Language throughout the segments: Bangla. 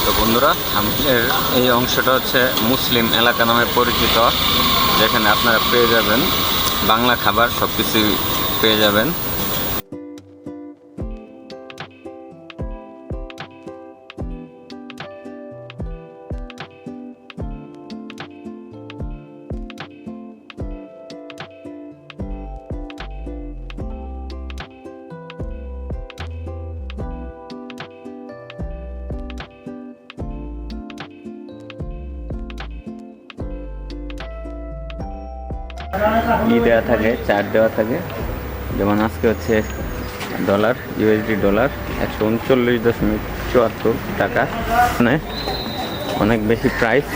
তো বন্ধুরা, আমাদের এই অংশটা হচ্ছে মুসলিম এলাকা নামে পরিচিত, যেখানে আপনারা পেয়ে যাবেন বাংলা খাবার, সব কিছুই পেয়ে যাবেন। দেওয়া থাকে, চার্ট দেওয়া থাকে, যেমন আজকে হচ্ছে ডলার, ইউএসডি ডলার 139.74 টাকা, মানে অনেক বেশি প্রাইস,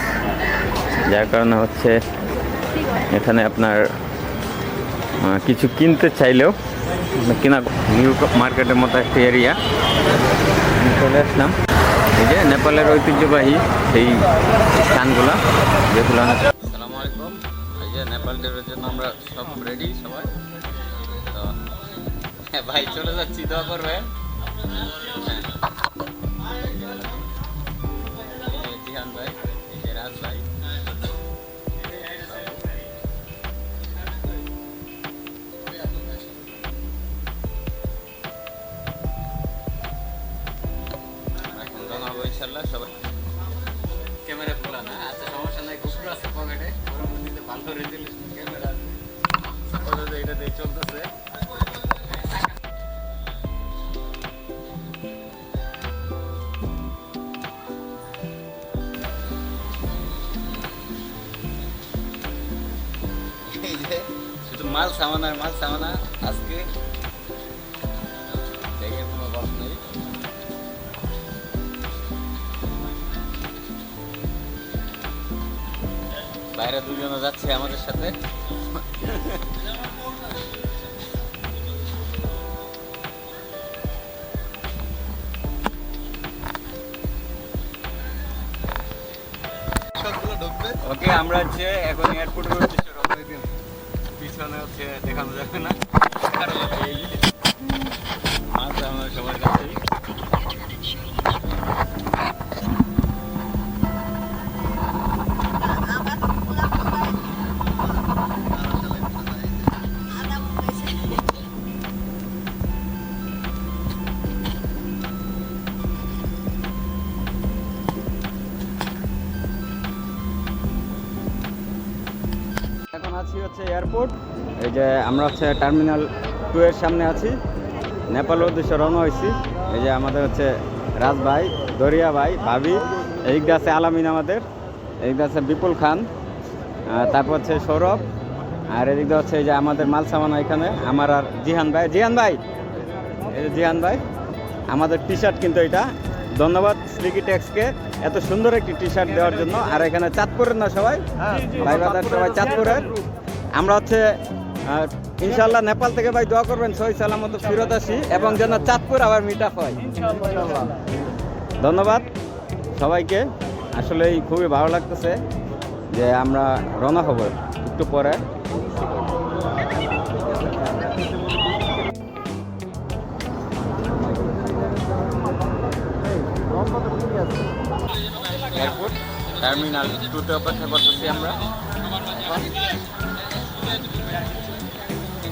যার কারণে হচ্ছে এখানে আপনার কিছু কিনতে চাইলেও কিনা। নিউ মার্কেটের মতো একটা এরিয়া চলে আসলাম। এই যে নেপালের ঐতিহ্যবাহী সেই স্থানগুলো, যেগুলো আসসালামু আলাইকুম। এই যে নেপাল ট্যুরের জন্য আমরা সব রেডি সবাই। তো ভাই চলে যাচ্ছি, দোয়া করবেন। জিহান ভাই, এই যে রাজ ভাই। এখন জানাবো ইনশাল্লাহ সবাই। ক্যামেরা খোলা না, আচ্ছা সমস্যা নাই, গোপ্রো আছে পকেটে, ভালো রেজুলেশন ক্যামেরা আছে, এটা দিয়ে চলতেছে। শুধু মাল সামানা আর মাল সামানা, আজকে জায়গায় কোনো বস নেই। বাইরে দুজনে যাচ্ছে আমাদের সাথে। ওকে, আমরা হচ্ছে এখন এয়ারপোর্টের উদ্দেশ্যে রওনা দিলাম। পিছনে হচ্ছে দেখানো যাবে না, কারণ এই মাছ আমরা সবার কাছেই। এখন আছি হচ্ছে এয়ারপোর্ট। এই যে আমরা হচ্ছে টার্মিনাল 2 এর সামনে আছি, নেপালের উদ্দেশ্যে রওনা হয়েছি। এই যে আমাদের হচ্ছে রাজ ভাই, দরিয়া ভাই, ভাবি, এইদিকে আছে আলামিন, আমাদের এইদিকে আছে বিপুল খান, তারপর হচ্ছে সৌরভ, আর এদিকে হচ্ছে এই যে আমাদের মাল সামানা এখানে আমার আর জিহান ভাই। জিহান ভাই, এই যে জিহান ভাই, আমাদের টি শার্ট কিন্তু এটা। ধন্যবাদ স্লিকি ট্যাক্সকে এত সুন্দর একটি টি শার্ট দেওয়ার জন্য। আর এখানে চাঁদপুরের না সবাই, ভাই বাদার সবাই চাঁদপুরের। আমরা হচ্ছে ইনশাল্লাহ নেপাল থেকে ভাই দোয়া করবেন সহি সালামত ফিরত আসি, এবং যেন চাঁদপুর আবার মিট আপ হয়। ধন্যবাদ সবাইকে। আসলেই খুবই ভালো লাগতেছে যে আমরা রওনা হব একটু পরে। এয়ারপোর্ট টার্মিনাল 2-তে অপেক্ষা করতেছি আমরা।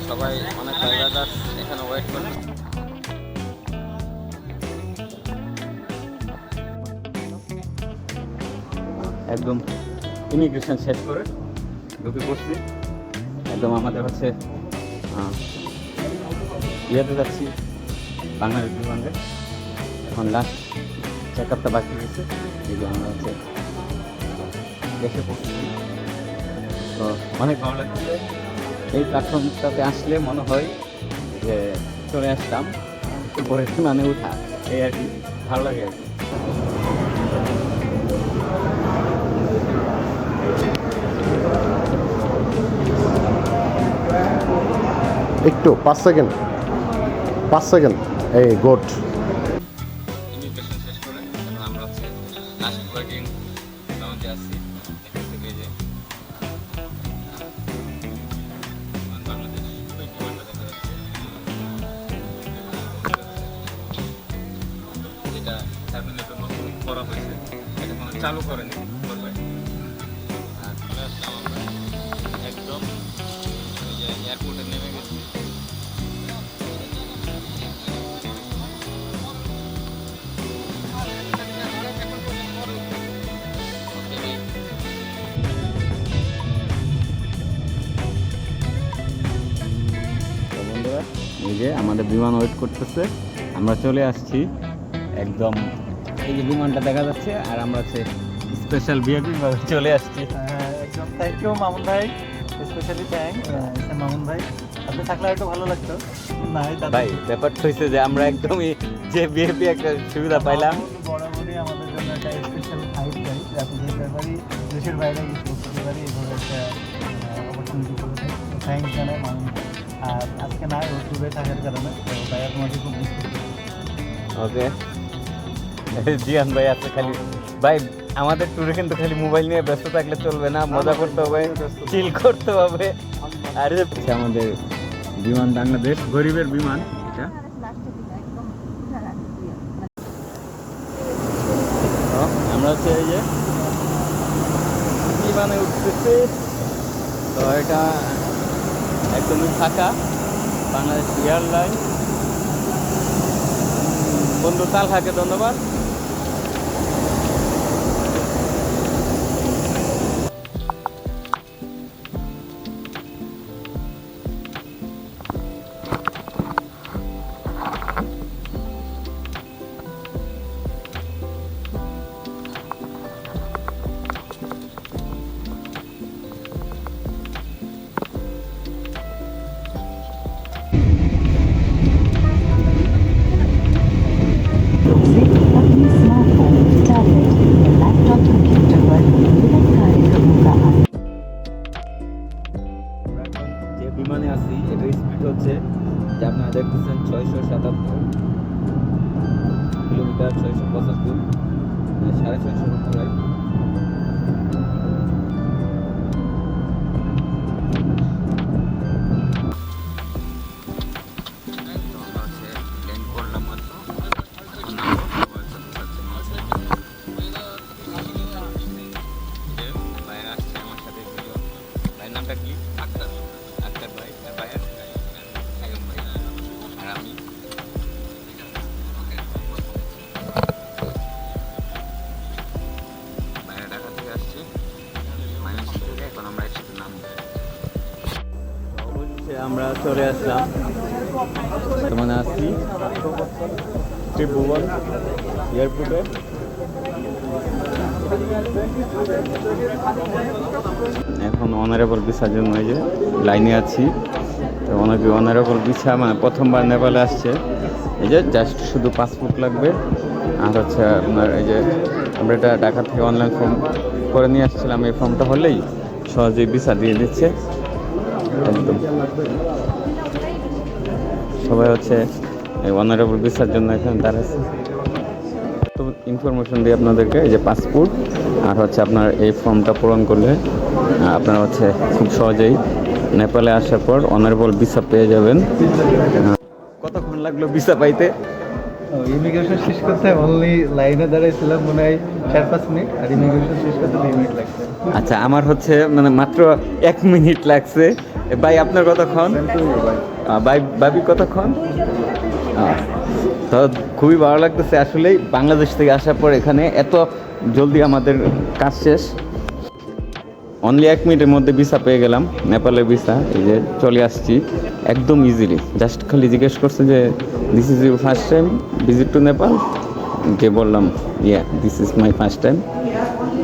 সবাই অনেক জায়গায় এখানে ওয়েট করবে। একদম ইমিগ্রেশন শেষ করে ঢুকে পড়ছি। একদম আমাদের হচ্ছে ইয়েতে যাচ্ছি, বাংলাদেশ বিমানে। এখন লাস্ট চেক আপটা বাকি গেছে, এই যে আমরা হচ্ছে দেশে পড়ছি। তো অনেক ভালো লাগছে। এই প্ল্যাটফর্মটাতে আসলে মনে হয় যে চলে আসতাম, পরে মানে উঠা, এই আর কি, ভালো লাগে আর কি। একটু 5 সেকেন্ড, 5 সেকেন্ড, এই গোট। ইমিগ্রেশন শেষ করে আমরা হচ্ছে লাস্ট ওয়েটিং লাউঞ্জে আসছি। এখান থেকে যে বাংলাদেশ বিমানটা দেখা যাচ্ছে, যেটা টার্মিনাল করা হয়েছে, এটা কোনো চালু করেনি করবে। আর চলে আসলাম আমরা একদম এই যে এয়ারপোর্টে নেমে গেছি। বন্ধুরা এই যে আমাদের বিমান ওয়েট করতেছে, আমরা চলে আসছি একদম। এই যে বিমানটা দেখা যাচ্ছে, আর আমরা হচ্ছে স্পেশাল ভিআইপি ভাবে চলে আসছি। একদম থ্যাংক ইউ মামুন ভাই, স্পেশালি থ্যাংক মামুন ভাই। আপনি থাকলে একটু ভালো লাগতো। ভাই ব্যাপারটা হয়েছে যে আমরা একদমই যে ভিআইপি একটা সুবিধা পাইলাম। বরাবরই আমাদের জন্য একটা স্পেশাল ফাইট চাই, আপনি যে ব্যাপারই দেশের বাইরে গেছি প্রতিবারই এইভাবে একটা অপরচুনিটি করে দেয়। থ্যাংকস জানাই মামুন। আর আজকে নাই ও ট্যুরে থাকার কারণে, তো ভাই তোমাকে খুব মিস করছি। ওকে জিয়ান ভাই আছে খালি। ভাই আমাদের ট্যুরে কিন্তু খালি মোবাইল নিয়ে ব্যস্ত থাকলে চলবে না, মজা করতে হবে, চিল করতে হবে। আর আমাদের বিমান বাংলাদেশ, গরিবের বিমান এটা। আমরা হচ্ছে এই যে বিমানে উঠতেছি, তো এটা একদমই ফাঁকা, বাংলাদেশ এয়ারলাইন। বন্ধু তালহাকে ধন্যবাদ। अपने स्मार्टफोन, टैबलेट या लैपटॉप कंप्यूटर पर विभिन्न कार्यक्रमों का আমরা এখন যে বিমানে আছি এটার স্পিড হচ্ছে যে আপনারা দেখতেছেন 677 কিলোমিটার, 675, 650 উপরে। নামটা কি? আক্তার। আক্তার ভাই, ভাইয়া সায়ন ভাই, আর আমি। বাইরে ঢাকা থেকে আসছি, ময়মনসিংহ থেকে। এখন আমরা একসাথে নামবো। অবশেষে আমরা চলে আসলাম, বর্তমানে আসছি ত্রিভুবন এয়ারপোর্টে। এখন অনারেবল ভিসার জন্য এই যে লাইনে আছি। তো অনেকে অনারেবল ভিসা মানে প্রথমবার নেপালে আসছে, এই যে জাস্ট শুধু পাসপোর্ট লাগবে। আর হচ্ছে আপনার এই যে আমরা এটা ঢাকা থেকে অনলাইন ফর্ম করে নিয়ে আসছিলাম, এই ফর্মটা হলেই সহজেই ভিসা দিয়ে দিচ্ছে একদম। সবাই হচ্ছে এই অনারেবল ভিসার জন্য এখানে দাঁড়াচ্ছে। তো ইনফরমেশন দিই আপনাদেরকে, এই যে পাসপোর্ট আর হচ্ছে আপনার এই ফর্মটা পূরণ করলে আপনারা হচ্ছে খুব সহজেই নেপালে আসার পর অনারেবল ভিসা পেয়ে যাবেন। কতক্ষণ লাগলো ভিসা পাইতে? ইমিগ্রেশন শেষ করতে অনলি লাইনে দাঁড়াইছিলাম মনে হয় 4-5 মিনিট, আর ইমিগ্রেশন শেষ করতে 2 মিনিট লাগছে। আচ্ছা, আমার হচ্ছে মানে মাত্র 1 মিনিট লাগছে। ভাই আপনার কতক্ষণ? ভাবি কতক্ষণ? তো খুবই ভালো লাগতেছে আসলেই, বাংলাদেশ থেকে আসার পর এখানে এত জলদি আমাদের কাজ শেষ। অনলি 1 মিনিটের মধ্যে ভিসা পেয়ে গেলাম, নেপালের ভিসা। এই যে চলে আসছি একদম ইজিলি। জাস্ট খালি জিজ্ঞেস করছে যে this is your first time visit to Nepal? যে বললাম yeah this is my first time.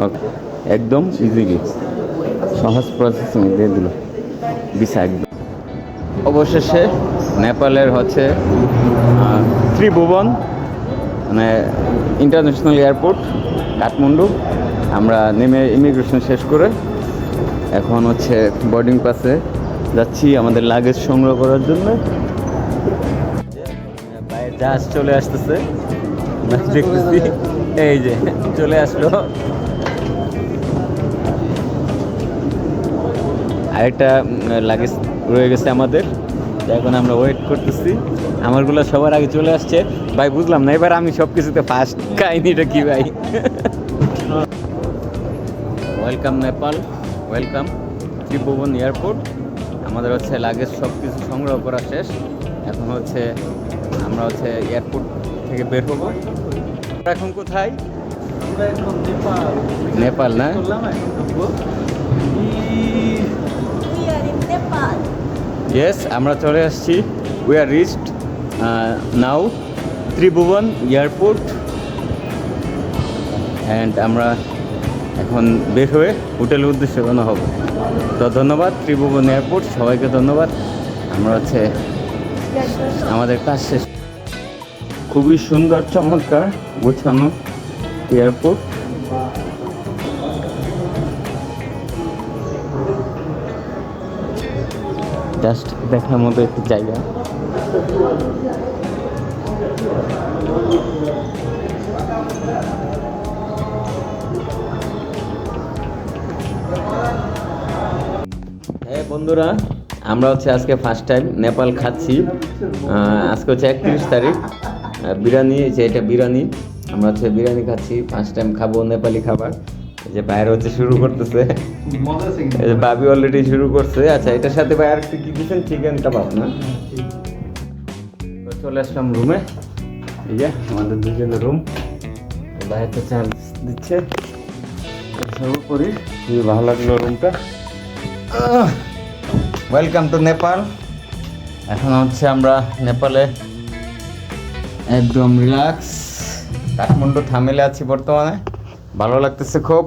Okay, একদম ইজিলি সহজ প্রসেসিং দিয়ে দিল ভিসা একদম। অবশেষে নেপালের হচ্ছে ত্রিভুবন মানে ইন্টারন্যাশনাল এয়ারপোর্ট কাঠমান্ডু আমরা নেমে ইমিগ্রেশন শেষ করে এখন হচ্ছে বোর্ডিং পাসে যাচ্ছি আমাদের লাগেজ সংগ্রহ করার জন্য। বাইরে জাহাজ চলে আসতেছে, দেখতেছি এই যে চলে আসলো। আরেকটা লাগেজ রয়ে গেছে আমাদের, তো এখন আমরা ওয়েট করতেছি, আমারগুলো সবার আগে চলে আসছে। ভাই বুঝলাম না এবার আমি সব কিছুতে ফার্স্ট, কাহিনিটা কি ভাই? ওয়েলকাম নেপাল, ওয়েলকাম ত্রিভুবন এয়ারপোর্ট। আমাদের হচ্ছে লাগেজ সব কিছু সংগ্রহ করা শেষ, এখন হচ্ছে আমরা হচ্ছে এয়ারপোর্ট থেকে বের হবো। এখন কোথায়? নেপাল না? ইয়েস, আমরা চলে আসছি। We are reached now Tribhuvan airport and আমরা এখন বের হয়ে হোটেলের উদ্দেশ্যে রওনা হব। তো ধন্যবাদ ত্রিভুবন এয়ারপোর্ট, সবাইকে ধন্যবাদ। আমরা হচ্ছে আমাদের কাজ শেষ। খুবই সুন্দর চমৎকার গোছানো এয়ারপোর্ট। জাস্ট দেখার মতো একটি জায়গা। হ্যাঁ বন্ধুরা, আমরা হচ্ছে আজকে ফার্স্ট টাইম নেপাল খাচ্ছি। আজকে হচ্ছে 31 তারিখ। বিরিয়ানি, যে এটা বিরিয়ানি, আমরা হচ্ছে বিরিয়ানি খাচ্ছি, ফার্স্ট টাইম খাবো নেপালি খাবার। এই যে বাইরে হচ্ছে শুরু করতেছে, এই যে ভাবি অলরেডি শুরু করছে। আচ্ছা, এটার সাথে ভাই আর কি দিচ্ছেন? চিকেন কাবাব না? তো চলে আসলাম রুমে। এই যে আমাদের দুজনের রুম, বাইরে তো চার্জ দিচ্ছে। সর্বোপরি খুবই ভালো লাগলো রুমটা। Welcome to Nepal. এখন হচ্ছে আমরা নেপালে একদম রিল্যাক্স, কাঠমান্ডু থামেলে আছি বর্তমানে, ভালো লাগতেছে খুব।